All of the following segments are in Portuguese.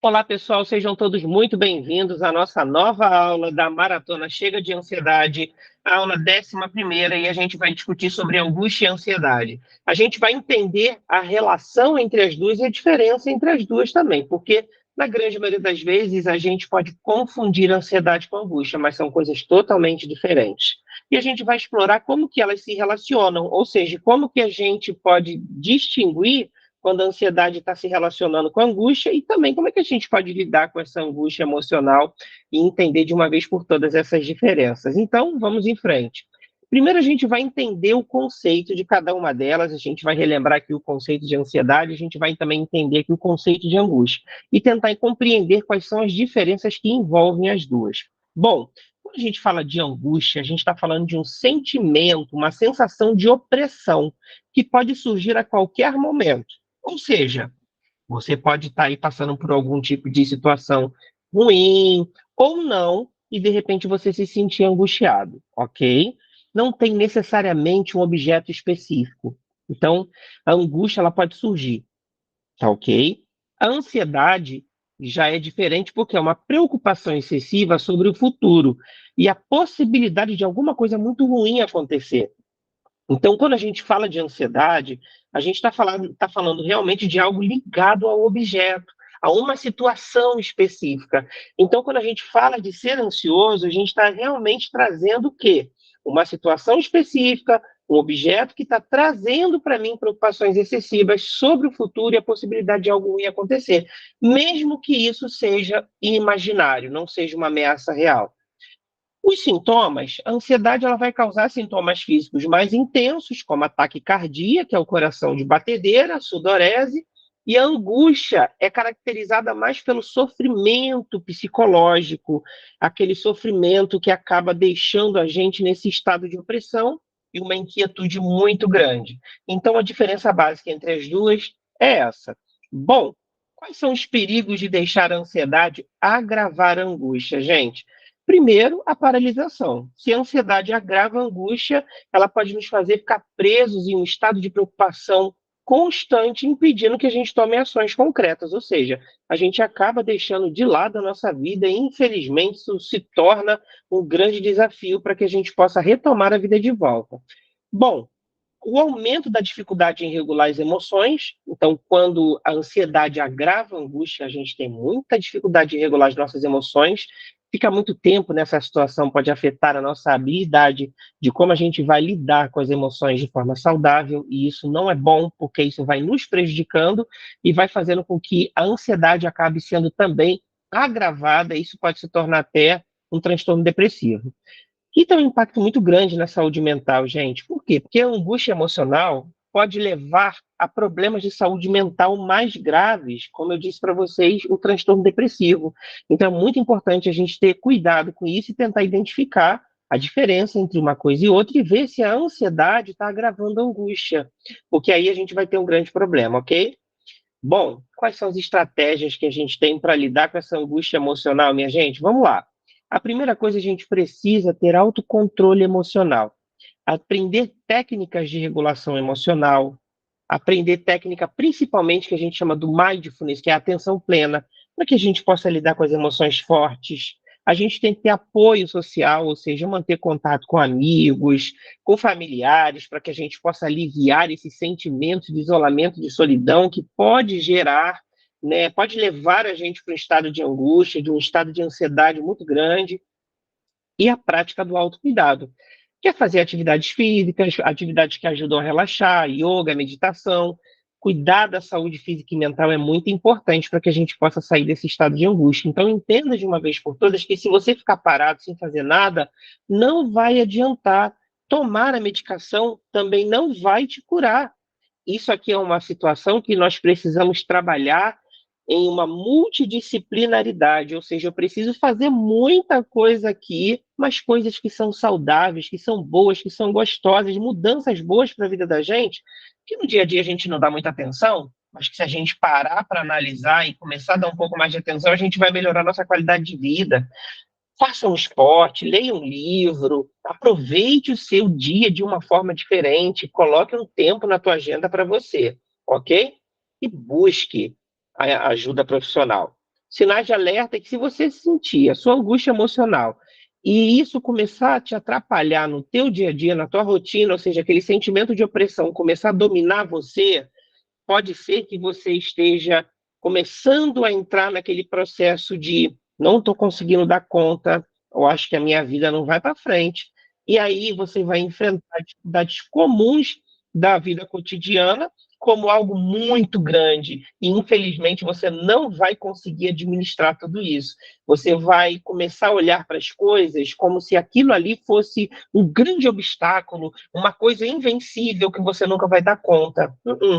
Olá, pessoal, sejam todos muito bem-vindos à nossa nova aula da Maratona Chega de Ansiedade, a aula 11ª, e a gente vai discutir sobre angústia e ansiedade. A gente vai entender a relação entre as duas e a diferença entre as duas também, porque na grande maioria das vezes a gente pode confundir ansiedade com angústia, mas são coisas totalmente diferentes. E a gente vai explorar como que elas se relacionam, ou seja, como que a gente pode distinguir quando a ansiedade está se relacionando com a angústia, e também como é que a gente pode lidar com essa angústia emocional e entender de uma vez por todas essas diferenças. Então, vamos em frente. Primeiro, a gente vai entender o conceito de cada uma delas, a gente vai relembrar aqui o conceito de ansiedade, a gente vai também entender aqui o conceito de angústia, e tentar compreender quais são as diferenças que envolvem as duas. Bom, quando a gente fala de angústia, a gente está falando de um sentimento, uma sensação de opressão, que pode surgir a qualquer momento. Ou seja, você pode estar aí passando por algum tipo de situação ruim ou não, e de repente você se sentir angustiado, ok? Não tem necessariamente um objeto específico. Então, a angústia ela pode surgir, tá ok? A ansiedade já é diferente porque é uma preocupação excessiva sobre o futuro e a possibilidade de alguma coisa muito ruim acontecer. Então, quando a gente fala de ansiedade, a gente tá falando realmente de algo ligado ao objeto, a uma situação específica. Então, quando a gente fala de ser ansioso, a gente está realmente trazendo o quê? Uma situação específica, um objeto que está trazendo para mim preocupações excessivas sobre o futuro e a possibilidade de algo ruim acontecer, mesmo que isso seja imaginário, não seja uma ameaça real. Os sintomas, a ansiedade ela vai causar sintomas físicos mais intensos, como ataque cardíaco, que é o coração de batedeira, sudorese, e a angústia é caracterizada mais pelo sofrimento psicológico, aquele sofrimento que acaba deixando a gente nesse estado de opressão e uma inquietude muito grande. Então, a diferença básica entre as duas é essa. Bom, quais são os perigos de deixar a ansiedade agravar a angústia, gente? Primeiro, a paralisação. Se a ansiedade agrava a angústia, ela pode nos fazer ficar presos em um estado de preocupação constante, impedindo que a gente tome ações concretas. Ou seja, a gente acaba deixando de lado a nossa vida e, infelizmente, isso se torna um grande desafio para que a gente possa retomar a vida de volta. Bom, o aumento da dificuldade em regular as emoções. Então, quando a ansiedade agrava a angústia, a gente tem muita dificuldade em regular as nossas emoções. Fica muito tempo nessa situação, pode afetar a nossa habilidade de como a gente vai lidar com as emoções de forma saudável, e isso não é bom, porque isso vai nos prejudicando e vai fazendo com que a ansiedade acabe sendo também agravada, e isso pode se tornar até um transtorno depressivo. E tem um impacto muito grande na saúde mental, gente. Por quê? Porque a angústia emocional pode levar a problemas de saúde mental mais graves, como eu disse para vocês, o transtorno depressivo. Então é muito importante a gente ter cuidado com isso e tentar identificar a diferença entre uma coisa e outra e ver se a ansiedade está agravando a angústia, porque aí a gente vai ter um grande problema, ok? Bom, quais são as estratégias que a gente tem para lidar com essa angústia emocional, minha gente? Vamos lá. A primeira coisa, a gente precisa ter autocontrole emocional, aprender técnicas de regulação emocional, aprender técnica principalmente que a gente chama do mindfulness, que é a atenção plena, para que a gente possa lidar com as emoções fortes. A gente tem que ter apoio social, ou seja, manter contato com amigos, com familiares, para que a gente possa aliviar esse sentimento de isolamento, de solidão que pode gerar, né, pode levar a gente para um estado de angústia, de um estado de ansiedade muito grande, e a prática do autocuidado. Quer fazer atividades físicas, atividades que ajudam a relaxar, yoga, meditação. Cuidar da saúde física e mental é muito importante para que a gente possa sair desse estado de angústia. Então, entenda de uma vez por todas que se você ficar parado sem fazer nada, não vai adiantar. Tomar a medicação também não vai te curar. Isso aqui é uma situação que nós precisamos trabalhar em uma multidisciplinaridade, ou seja, eu preciso fazer muita coisa aqui, mas coisas que são saudáveis, que são boas, que são gostosas, mudanças boas para a vida da gente, que no dia a dia a gente não dá muita atenção, mas que se a gente parar para analisar e começar a dar um pouco mais de atenção, a gente vai melhorar a nossa qualidade de vida. Faça um esporte, leia um livro, aproveite o seu dia de uma forma diferente, coloque um tempo na tua agenda para você, ok? E busque a ajuda profissional. sinais de alerta é que se você sentir a sua angústia emocional e isso começar a te atrapalhar no teu dia a dia, na tua rotina, ou seja, aquele sentimento de opressão começar a dominar você, pode ser que você esteja começando a entrar naquele processo de não estou conseguindo dar conta, eu acho que a minha vida não vai para frente. E aí você vai enfrentar dificuldades comuns da vida cotidiana como algo muito grande. E, infelizmente, você não vai conseguir administrar tudo isso. Você vai começar a olhar para as coisas como se aquilo ali fosse um grande obstáculo, uma coisa invencível que você nunca vai dar conta.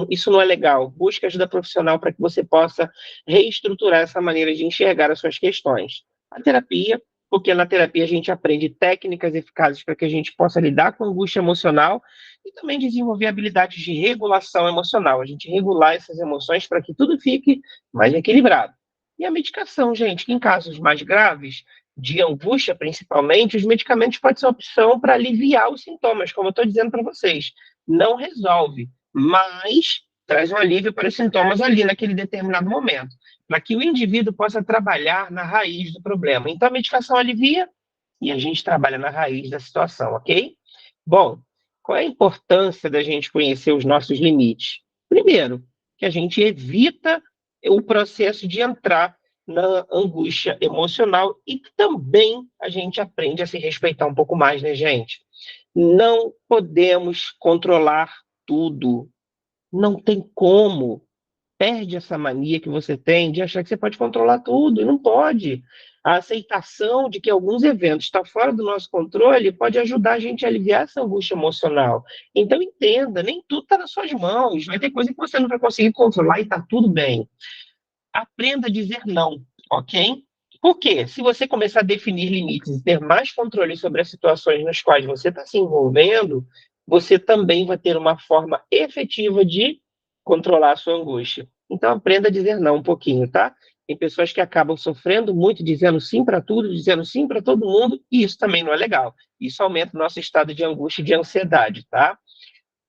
Isso não é legal. Busque ajuda profissional para que você possa reestruturar essa maneira de enxergar as suas questões. A terapia, porque na terapia a gente aprende técnicas eficazes para que a gente possa lidar com a angústia emocional e também desenvolver habilidades de regulação emocional. A gente regular essas emoções para que tudo fique mais equilibrado. E a medicação, gente, que em casos mais graves, de angústia principalmente, os medicamentos podem ser uma opção para aliviar os sintomas, como eu estou dizendo para vocês. Não resolve, mas traz um alívio para os sintomas ali naquele determinado momento, para que o indivíduo possa trabalhar na raiz do problema. Então, a medicação alivia e a gente trabalha na raiz da situação, ok? Bom, qual é a importância da gente conhecer os nossos limites? Primeiro, que a gente evita o processo de entrar na angústia emocional e também a gente aprende a se respeitar um pouco mais, né, gente? Não podemos controlar tudo. Não tem como. Perde essa mania que você tem de achar que você pode controlar tudo, e não pode. A aceitação de que alguns eventos estão fora do nosso controle pode ajudar a gente a aliviar essa angústia emocional. Então entenda, nem tudo está nas suas mãos, vai ter coisa que você não vai conseguir controlar e está tudo bem. Aprenda a dizer não, ok? Porque se você começar a definir limites e ter mais controle sobre as situações nas quais você está se envolvendo, você também vai ter uma forma efetiva de controlar a sua angústia. Então, aprenda a dizer não um pouquinho, tá? Tem pessoas que acabam sofrendo muito, dizendo sim para tudo, dizendo sim para todo mundo, e isso também não é legal. Isso aumenta o nosso estado de angústia e de ansiedade, tá?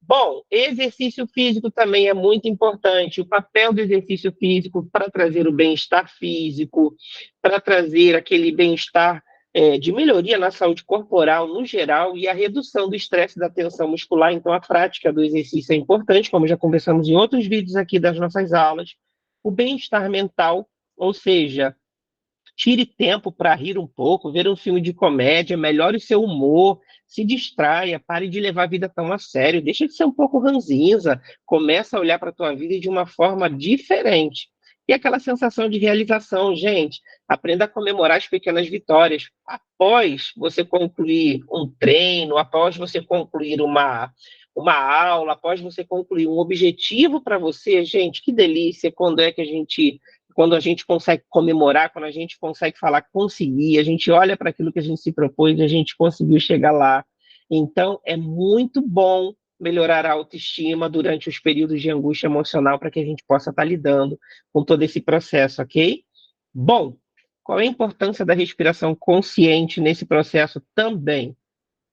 Bom, exercício físico também é muito importante. O papel do exercício físico para trazer o bem-estar físico, para trazer aquele bem-estar de melhoria na saúde corporal no geral e a redução do estresse e da tensão muscular. Então, a prática do exercício é importante, como já conversamos em outros vídeos aqui das nossas aulas. O bem-estar mental, ou seja, tire tempo para rir um pouco, ver um filme de comédia, melhore o seu humor, se distraia, pare de levar a vida tão a sério, deixa de ser um pouco ranzinza, começa a olhar para a tua vida de uma forma diferente. E aquela sensação de realização, gente, aprenda a comemorar as pequenas vitórias. Após você concluir um treino, após você concluir uma aula, após você concluir um objetivo para você, gente, que delícia quando a gente consegue comemorar, quando a gente consegue falar consegui, a gente olha para aquilo que a gente se propôs e a gente conseguiu chegar lá. Então, é muito bom melhorar a autoestima durante os períodos de angústia emocional para que a gente possa estar lidando com todo esse processo, ok? Bom, qual é a importância da respiração consciente nesse processo também?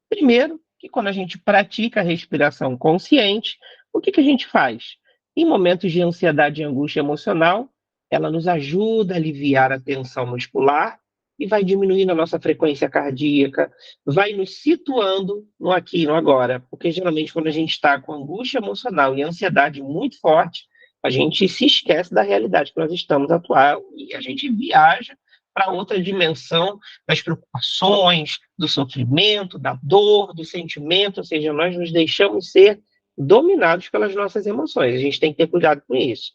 Primeiro, que quando a gente pratica a respiração consciente, o que a gente faz? Em momentos de ansiedade e angústia emocional, ela nos ajuda a aliviar a tensão muscular e vai diminuindo a nossa frequência cardíaca, vai nos situando no aqui e no agora. Porque geralmente, quando a gente está com angústia emocional e ansiedade muito forte, a gente se esquece da realidade que nós estamos atual e a gente viaja para outra dimensão das preocupações, do sofrimento, da dor, do sentimento, ou seja, nós nos deixamos ser dominados pelas nossas emoções. A gente tem que ter cuidado com isso.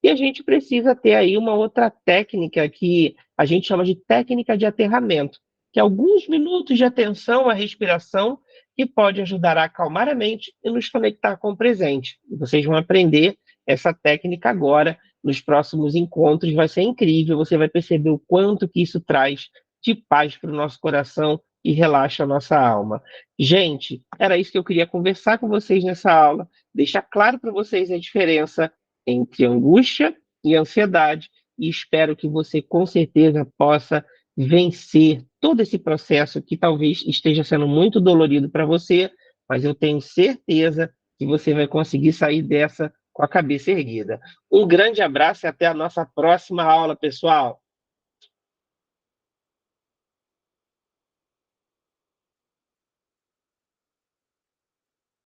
E a gente precisa ter aí uma outra técnica que a gente chama de técnica de aterramento, que é alguns minutos de atenção à respiração que pode ajudar a acalmar a mente e nos conectar com o presente. E vocês vão aprender essa técnica agora nos próximos encontros, vai ser incrível, você vai perceber o quanto que isso traz de paz para o nosso coração e relaxa a nossa alma. Gente, era isso que eu queria conversar com vocês nessa aula, deixar claro para vocês a diferença entre angústia e ansiedade, e espero que você com certeza possa vencer todo esse processo que talvez esteja sendo muito dolorido para você, mas eu tenho certeza que você vai conseguir sair dessa com a cabeça erguida. Um grande abraço e até a nossa próxima aula, pessoal!